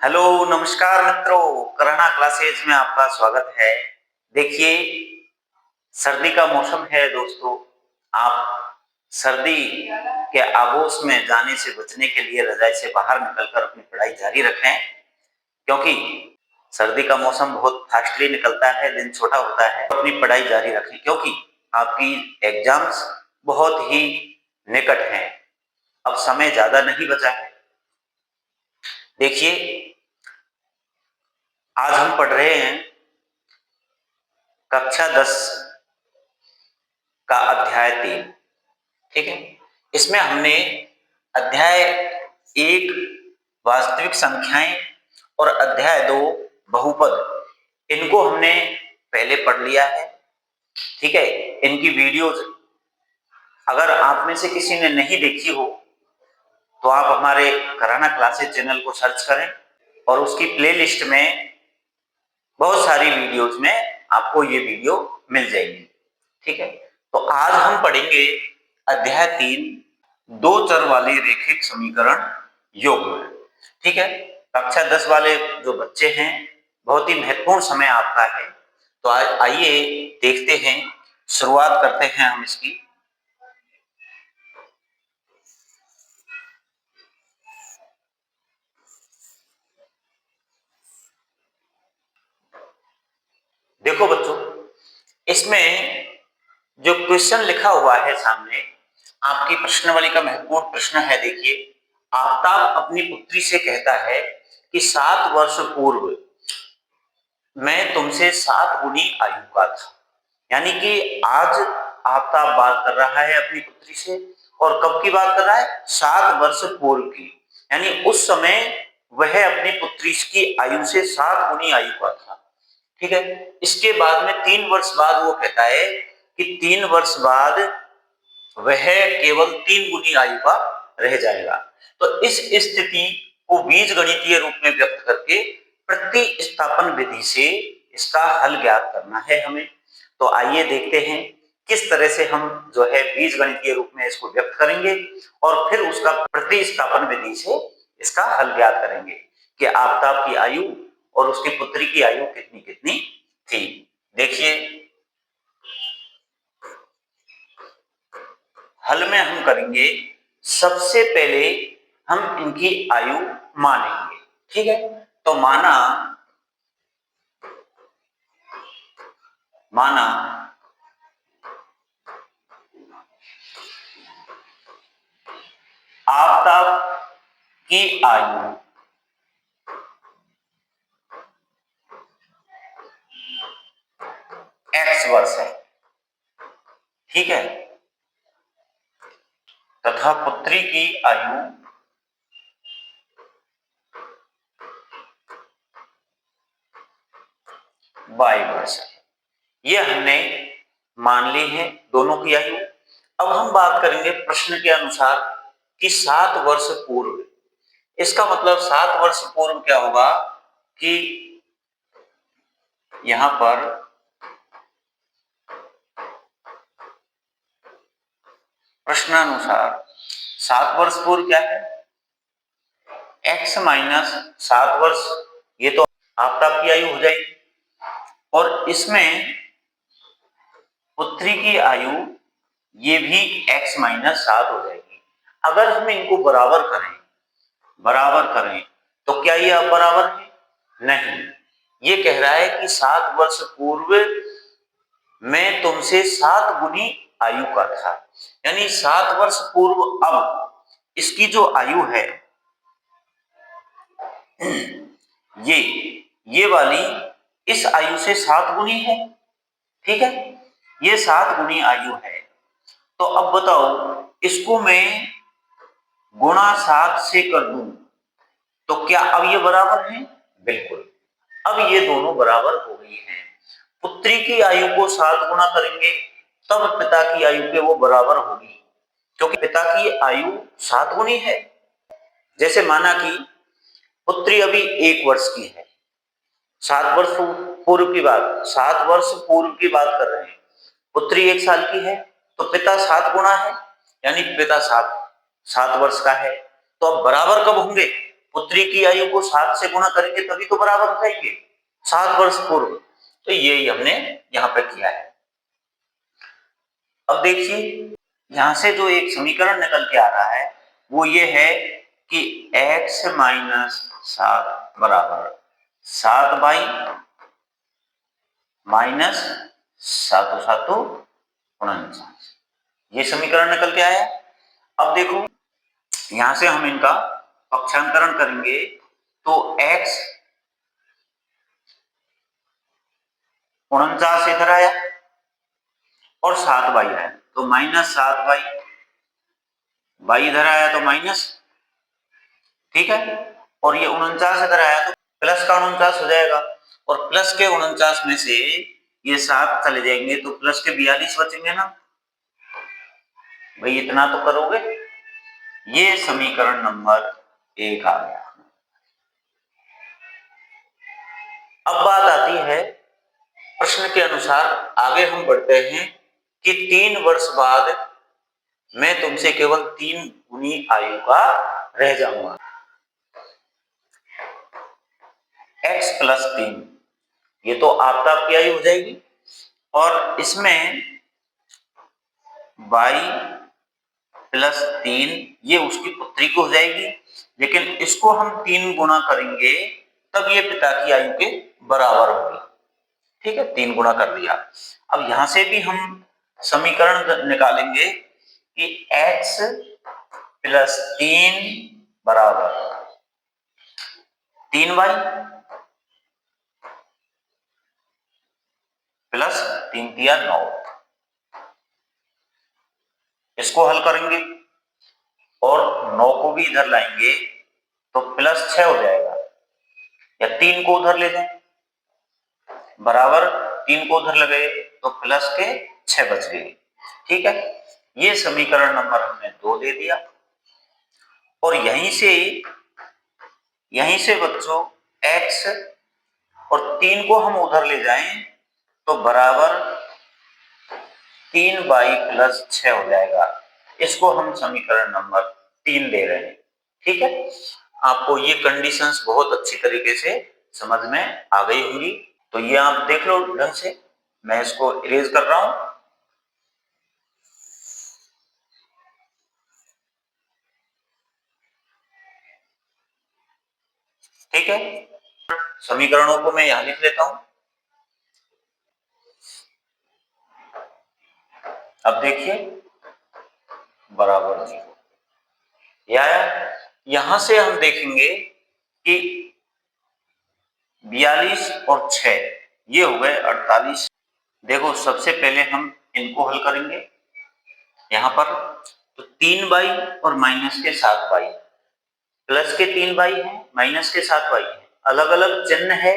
Hello, नमस्कार मित्रों, करना क्लासेज में आपका स्वागत है। देखिए, सर्दी का मौसम है दोस्तों। आप सर्दी के आगोश में जाने से बचने के लिए रजाई से बाहर निकलकर अपनी पढ़ाई जारी रखें, क्योंकि सर्दी का मौसम बहुत फास्टली निकलता है, दिन छोटा होता है। अपनी पढ़ाई जारी रखें क्योंकि आपकी एग्जाम्स बहुत ही निकट हैं। अब समय ज्यादा नहीं बचा है। देखिए, आज हम पढ़ रहे हैं कक्षा 10 का अध्याय 3। ठीक है, इसमें हमने अध्याय 1 वास्तविक संख्याएं और अध्याय 2 बहुपद, इनको हमने पहले पढ़ लिया है। ठीक है, इनकी वीडियोज अगर आप में से किसी ने नहीं देखी हो तो आप हमारे कराना क्लासेस चैनल को सर्च करें और उसकी प्लेलिस्ट में बहुत सारी वीडियोज में आपको ये वीडियो मिल जाएगी। ठीक है, तो आज हम पढ़ेंगे अध्याय 3, दो चर वाले रेखिक समीकरण योग। ठीक है, कक्षा 10 वाले जो बच्चे हैं, बहुत ही महत्वपूर्ण समय आपका है। तो आइए देखते हैं, शुरुआत करते हैं हम इसकी। देखो बच्चों, इसमें जो क्वेश्चन लिखा हुआ है सामने, आपकी प्रश्नावली का महत्वपूर्ण प्रश्न है। देखिए, आफ्ताब अपनी पुत्री से कहता है कि 7 वर्ष पूर्व मैं तुमसे 7 गुनी आयु का था। यानी कि आज आफ्ताब बात कर रहा है अपनी पुत्री से, और कब की बात कर रहा है? 7 वर्ष पूर्व की। यानी उस समय वह अपनी पुत्री की आयु से 7 गुनी आयु का था। ठीक है, इसके बाद में 3 वर्ष बाद वो कहता है कि 3 वर्ष बाद वह केवल 3 गुनी आयु का रह जाएगा। तो इस स्थिति को बीज गणितीय रूप में व्यक्त करके प्रतिस्थापन विधि से इसका हल ज्ञात करना है हमें। तो आइए देखते हैं किस तरह से हम जो है बीज गणितीय रूप में इसको व्यक्त करेंगे और फिर उसका प्रतिस्थापन विधि से इसका हल ज्ञात करेंगे कि आफ्ताब की आयु और उसकी पुत्री की आयु कितनी कितनी थी। देखिए, हल में हम करेंगे, सबसे पहले हम इनकी आयु मानेंगे। ठीक है, तो माना आफ्ताब की आयु x वर्ष है। ठीक है, तथा पुत्री की आयु y वर्ष है। ये हमने मान ली है दोनों की आयु। अब हम बात करेंगे प्रश्न के अनुसार कि 7 वर्ष पूर्व। इसका मतलब 7 वर्ष पूर्व क्या होगा कि यहां पर प्रश्नानुसार 7 वर्ष पूर्व क्या है? x माइनस 7 वर्ष, ये तो आफ्ताब की आयु हो जाएगी। और इसमें पुत्री की आयु ये भी x माइनस 7 हो जाएगी। अगर हम इनको बराबर करें तो क्या ये अब बराबर है? नहीं, ये कह रहा है कि 7 वर्ष पूर्व मैं तुमसे 7 गुनी आयु का था। यानी 7 वर्ष पूर्व अब इसकी जो आयु है ये वाली इस आयु से 7 गुनी है। ठीक है, ये 7 गुनी आयु है। तो अब बताओ, इसको मैं गुणा 7 से कर दूं तो क्या अब ये बराबर है? बिल्कुल, अब ये दोनों बराबर हो गई हैं। पुत्री की आयु को 7 गुना करेंगे तब पिता की आयु के वो बराबर होगी, क्योंकि पिता की आयु 7 गुनी है। जैसे माना कि पुत्री अभी 1 वर्ष की है, 7 वर्ष पूर्व की बात, 7 वर्ष पूर्व की बात कर रहे हैं। पुत्री 1 साल की है तो पिता 7 गुना है, यानी पिता 7 वर्ष का है। तो अब बराबर कब होंगे? पुत्री की आयु को 7 से गुणा करेंगे तभी तो बराबर हो जाएंगे, 7 वर्ष पूर्व। तो यही हमने यहाँ पे किया है। अब देखिए यहां से जो एक समीकरण निकल के आ रहा है वो ये है कि x माइनस 7 बराबर 7y माइनस 7 ये समीकरण निकल के आया। अब देखो यहां से हम इनका पक्षांतरण करेंगे तो x 49 इधर आया और 7y आया तो माइनस 7y, y इधर आया तो माइनस, ठीक है, और ये 49 इधर आया तो प्लस का 49 हो जाएगा और प्लस के 49 में से ये 7 चले जाएंगे तो प्लस के 42 बचेंगे ना भाई, इतना तो करोगे। ये समीकरण नंबर 1 आ गया। अब बात आती है प्रश्न के अनुसार आगे हम बढ़ते हैं कि 3 वर्ष बाद मैं तुमसे केवल 3 गुनी आयु का रह जाऊंगा। x प्लस 3 ये तो आपकी आयु हो जाएगी और इसमें y प्लस 3 ये उसकी पुत्री को हो जाएगी, लेकिन इसको हम 3 गुना करेंगे तब ये पिता की आयु के बराबर होगी। ठीक है, 3 गुना कर दिया। अब यहां से भी हम समीकरण निकालेंगे कि x प्लस 3 बराबर 3y प्लस 3 तिया 9। इसको हल करेंगे और 9 को भी इधर लाएंगे तो प्लस 6 हो जाएगा, या 3 को उधर ले जाएं बराबर 3 को उधर लगे तो प्लस के 6 बच गए। ठीक है, ये समीकरण नंबर हमने 2 दे दिया और यहीं से बच्चों x और 3 को हम उधर ले जाएं तो बराबर 3y प्लस 6 हो जाएगा। इसको हम समीकरण नंबर 3 दे रहे हैं। ठीक है, आपको ये कंडीशंस बहुत अच्छी तरीके से समझ में आ गई होंगी। तो ये आप देख लो ढंग से, मैं इसको इरेज कर रहा हूं। ठीक है, समीकरणों को मैं यहां लिख लेता हूं। अब देखिए बराबर 0, या यहां से हम देखेंगे कि 42 और 6 ये हो गए 48। देखो सबसे पहले हम इनको हल करेंगे यहां पर, तो 3y और माइनस के 7y, प्लस के 3y है माइनस के 7y है, अलग अलग चिन्ह है,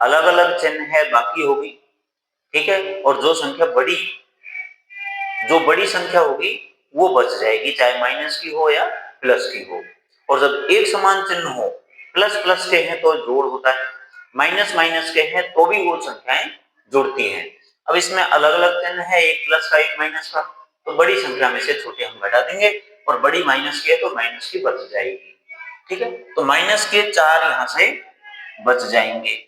अलग अलग चिन्ह है बाकी होगी। ठीक है, और जो बड़ी संख्या होगी वो बच जाएगी, चाहे माइनस की हो या प्लस की हो। और जब एक समान चिन्ह हो, प्लस प्लस के हैं तो जोड़ होता है, माइनस माइनस के हैं तो भी वो संख्याएं जुड़ती हैं। अब इसमें अलग अलग चिन्ह है, एक प्लस का एक माइनस का, तो बड़ी संख्या में से छोटे हम घटा देंगे और बड़ी माइनस की है तो माइनस की बच जाएगी। ठीक है, तो माइनस के 4 यहां से बच जाएंगे,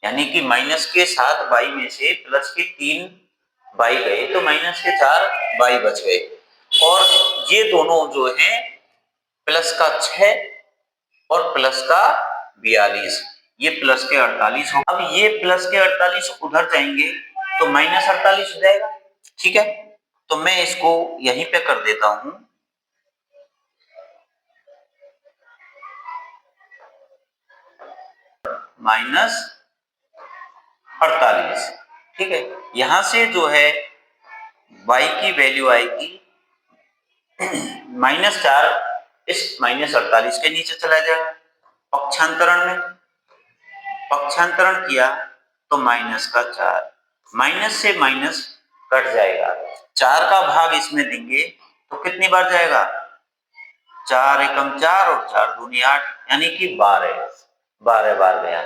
यानी कि माइनस के 7y में से प्लस के 3y गए तो माइनस के 4y बच गए। और ये दोनों जो हैं प्लस का 6 और प्लस का 42, ये प्लस के 48 हो। अब ये प्लस के 48 उधर जाएंगे तो माइनस 48 हो जाएगा। ठीक है, तो मैं इसको यहीं पे कर देता हूं, माइनस 48। ठीक है, यहां से जो है y की वैल्यू आएगी -4, इस -48 के नीचे चला जाएगा। पक्षांतरण किया तो माइनस का 4, माइनस से माइनस कट जाएगा, 4 का भाग इसमें देंगे तो कितनी बार जाएगा, 4 एकम 4 और 4 दूनी 8, यानी कि 12 बार गया।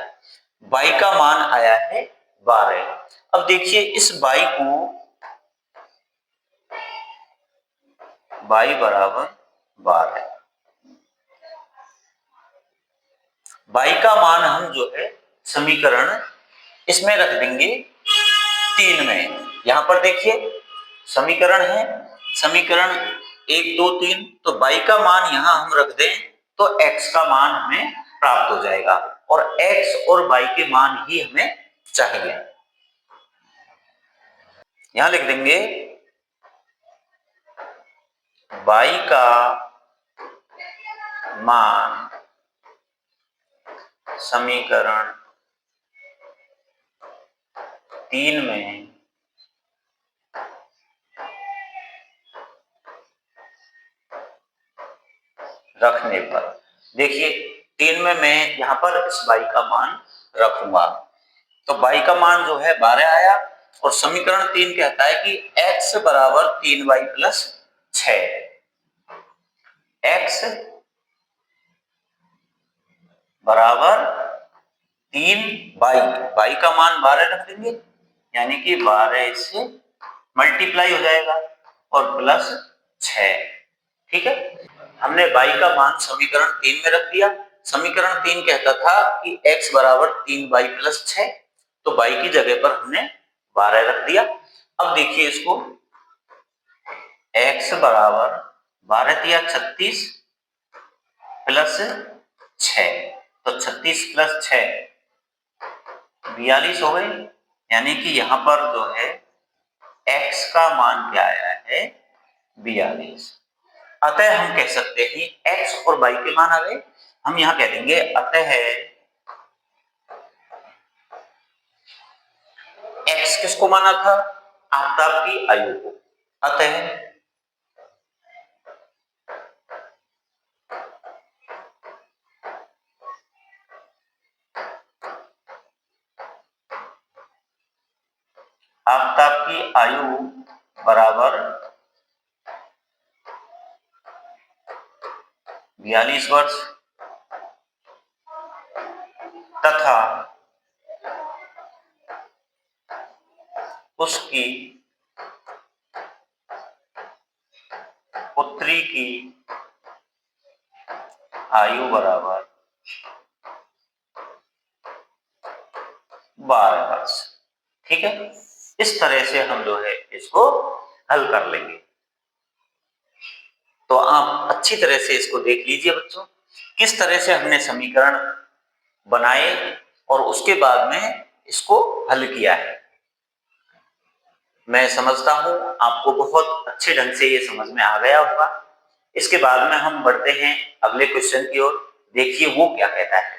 y का मान आया है 12। अब देखिए इस y को y बराबर 12, बाई का मान हम जो है समीकरण इसमें रख देंगे 3 में। यहां पर देखिए समीकरण है, समीकरण 1 2 3, तो बाई का मान यहां हम रख दें तो x का मान हमें प्राप्त हो जाएगा और x और बाई के मान ही हमें चाहिए। यहां लिख देंगे बाई का मान समीकरण 3 में रखने पर, देखिए 3 में मैं यहां पर इस बाई का मान रखूंगा तो बाई का मान जो है 12 आया और समीकरण 3 कहता है कि x बराबर 3y प्लस 6, x बराबर 3y, बाई का मान 12 रख देंगे यानी कि 12 से मल्टीप्लाई हो जाएगा और प्लस 6, ठीक है। हमने बाई का मान समीकरण 3 में रख दिया। समीकरण 3 कहता था कि x बराबर 3y प्लस 6, तो बाई की जगह पर हमने 12 रख दिया। अब देखिए इसको, x बराबर 12 तिया 36 प्लस 6, तो 36 प्लस 6 42 हो गई, यानी कि यहां पर जो है x का मान क्या आया है 42। अतः हम कह सकते हैं x और y के मान आ गए। हम यहां कह देंगे अतः x किसको माना था, आफताब की आयु को, अतः आफताब की आयु बराबर 42 वर्ष तथा उसकी पुत्री की आयु बराबर 12 वर्ष, ठीक है। इस तरह से हम जो है इसको हल कर लेंगे। तो आप अच्छी तरह से इसको देख लीजिए बच्चों, किस तरह से हमने समीकरण बनाए और उसके बाद में इसको हल किया है। मैं समझता हूं आपको बहुत अच्छे ढंग से ये समझ में आ गया होगा। इसके बाद में हम बढ़ते हैं अगले क्वेश्चन की ओर, देखिए वो क्या कहता है।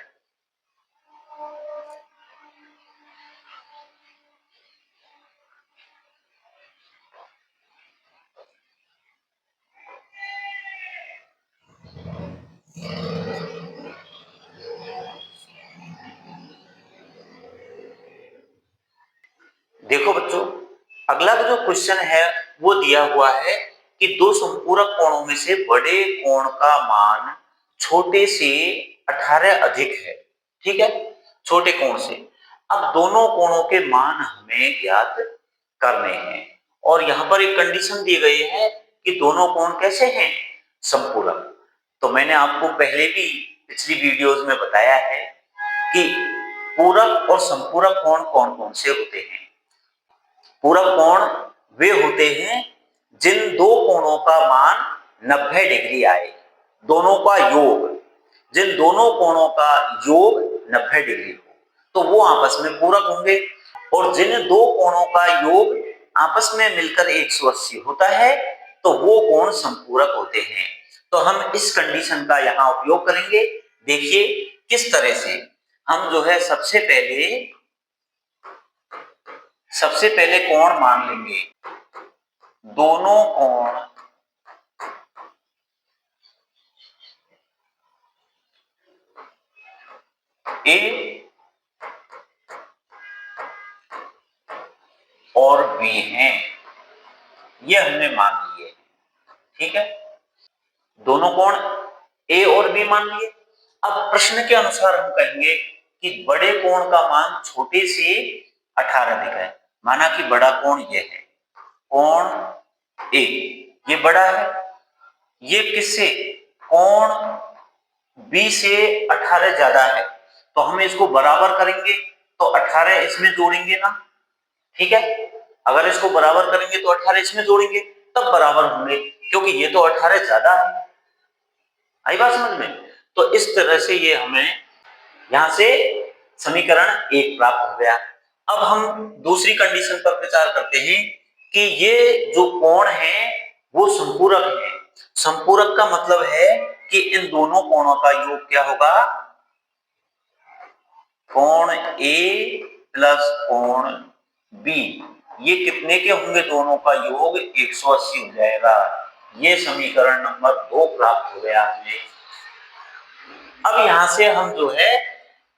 देखो बच्चों, अगला जो क्वेश्चन है वो दिया हुआ है कि दो संपूरक कोणों में से बड़े कोण का मान छोटे से 18 अधिक है, ठीक है, छोटे कोण से। अब दोनों कोणों के मान हमें ज्ञात करने हैं और यहाँ पर एक कंडीशन दी गई है कि दोनों कोण कैसे हैं, संपूरक। तो मैंने आपको पहले भी पिछली वीडियोस में बताया है कि पूरक और संपूरक कोण कौन कौन से होते हैं। पूरक कोण वे होते हैं जिन दो कोणों का मान 90 डिग्री आए, दोनों का योग, जिन दोनों कोणों का योग 90 डिग्री हो तो वो आपस में पूरक होंगे, और जिन दो कोणों का योग आपस में मिलकर 180 होता है तो वो कोण संपूरक होते हैं। तो हम इस कंडीशन का यहाँ उपयोग करेंगे। देखिए किस तरह से हम जो है सबसे पहले कोण मान लेंगे, दोनों कोण ए और बी हैं, ये हमने मान लिए, ठीक है। दोनों कोण ए और बी मान लिए। अब प्रश्न के अनुसार हम कहेंगे कि बड़े कोण का मान छोटे से 18 अधिक है। माना कि बड़ा कोण ये है, कोण ए, ये बड़ा है, ये किससे, कोण बी से 18 ज्यादा है, तो हम इसको बराबर करेंगे तो 18 इसमें जोड़ेंगे ना, ठीक है। अगर इसको बराबर करेंगे तो 18 इसमें जोड़ेंगे तब बराबर होंगे, क्योंकि ये तो 18 ज्यादा है। आई बात समझ में? तो इस तरह से ये हमें यहां से समीकरण 1 प्राप्त हो गया। अब हम दूसरी कंडीशन पर विचार करते हैं कि ये जो कोण है वो संपूरक है। संपूरक का मतलब है कि इन दोनों कोणों का योग क्या होगा, कोण ए प्लस कोण बी, ये कितने के होंगे, दोनों का योग 180 हो जाएगा। ये समीकरण नंबर 2 प्राप्त हो गया हमें। अब यहां से हम जो है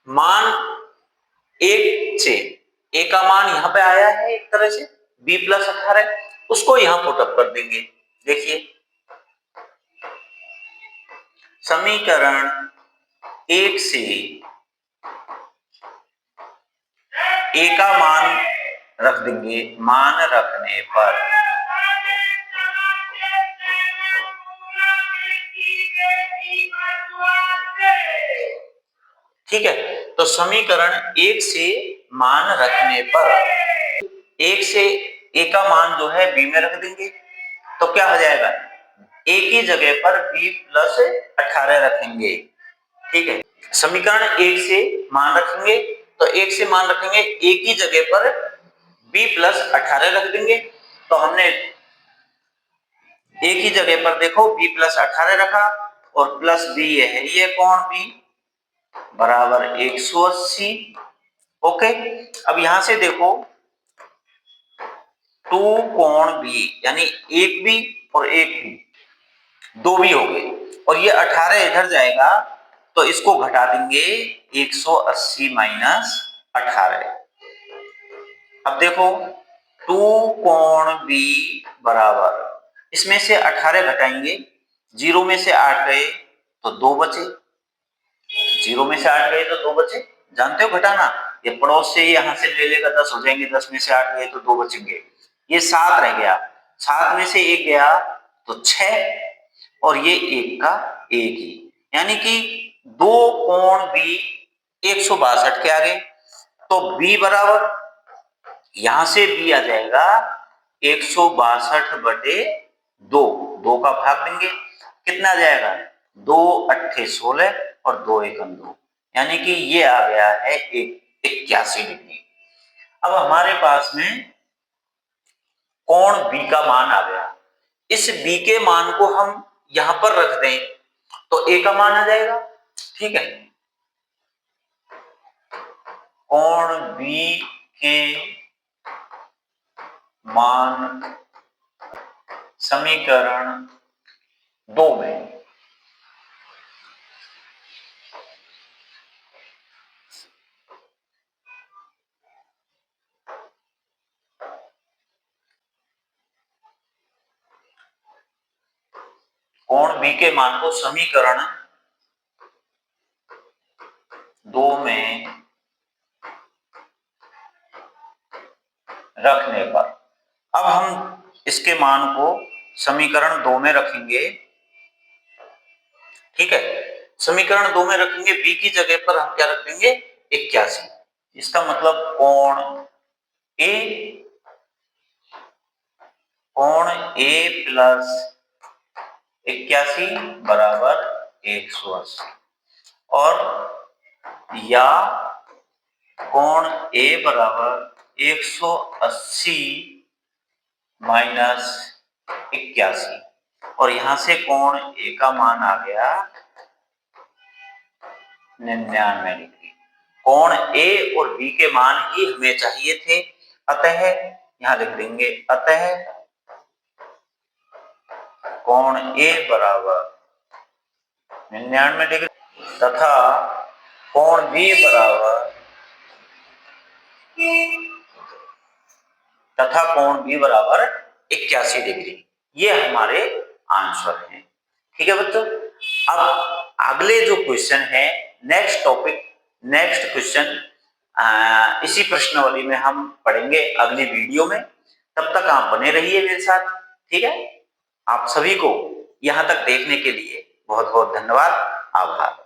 मान 1 से ए का मान यहां पे आया है एक तरह से b प्लस 18, उसको यहां पुटअप कर देंगे। देखिए समीकरण 1 से ए का मान रख देंगे, मान रखने पर ठीक है। तो समीकरण 1 से मान रखने पर 1 से ए का मान जो है बी में रख देंगे तो क्या हो जाएगा, ए की जगह पर b प्लस 18 रखेंगे, ठीक है। समीकरण 1 से मान रखेंगे तो 1 से मान रखेंगे, ए की जगह पर b प्लस 18 रख देंगे। तो हमने ए की जगह पर देखो b प्लस 18 रखा और प्लस b ये है, ये कोण b बराबर 180। ओके, अब यहां से देखो 2 कोण b यानी एक b और एक b, दो भी हो गए, और ये 18 इधर जाएगा तो इसको घटा देंगे 180 माइनस 18। अब देखो 2 कोण b बराबर, इसमें से 18 घटाएंगे, 0 में से 8 गए तो 2 बचे, 0 में से 8 गए तो 2 बचे, जानते हो घटाना, ये पड़ोस से यहां से ले लेगा 10 हो जाएंगे, 10 में से 8 गए तो 2 बचेंगे, ये 7 रह गया, 7 में से 1 गया तो 6, और ये 1 का 1 ही, यानी कि 2 कोण b 162 के आ गए। तो b बराबर यहां से b आ जाएगा 162 बटे 2, 2 का भाग देंगे कितना आ जाएगा, 2 अट्ठे 16 और 2 एकम 2, यानी कि ये आ गया है 81 डिग्री। अब हमारे पास में कोण b का मान आ गया, इस b के मान को हम यहां पर रख दें तो a का मान आ जाएगा, ठीक है। कोण b के मान समीकरण 2 में कोण b के मान को समीकरण 2 में रखने पर, अब हम इसके मान को समीकरण 2 में रखेंगे, ठीक है। समीकरण 2 में रखेंगे, b की जगह पर हम क्या रख देंगे 81, इसका मतलब कोण a प्लस 81 बराबर 180, और या कोण a बराबर 180 माइनस 81, और यहां से कोण a का मान आ गया 99 डिग्री। कोण a और b के मान ही हमें चाहिए थे, अतः यहां लिख देंगे, अतः कोण a बराबर 99 डिग्री तथा कोण b बराबर 81 डिग्री, ये हमारे आंसर हैं, ठीक है बच्चों। अब अगले जो क्वेश्चन है, नेक्स्ट टॉपिक, नेक्स्ट क्वेश्चन इसी प्रश्नावली में हम पढ़ेंगे अगली वीडियो में, तब तक आप बने रहिए मेरे साथ, ठीक है। आप सभी को यहां तक देखने के लिए बहुत बहुत धन्यवाद, आभार।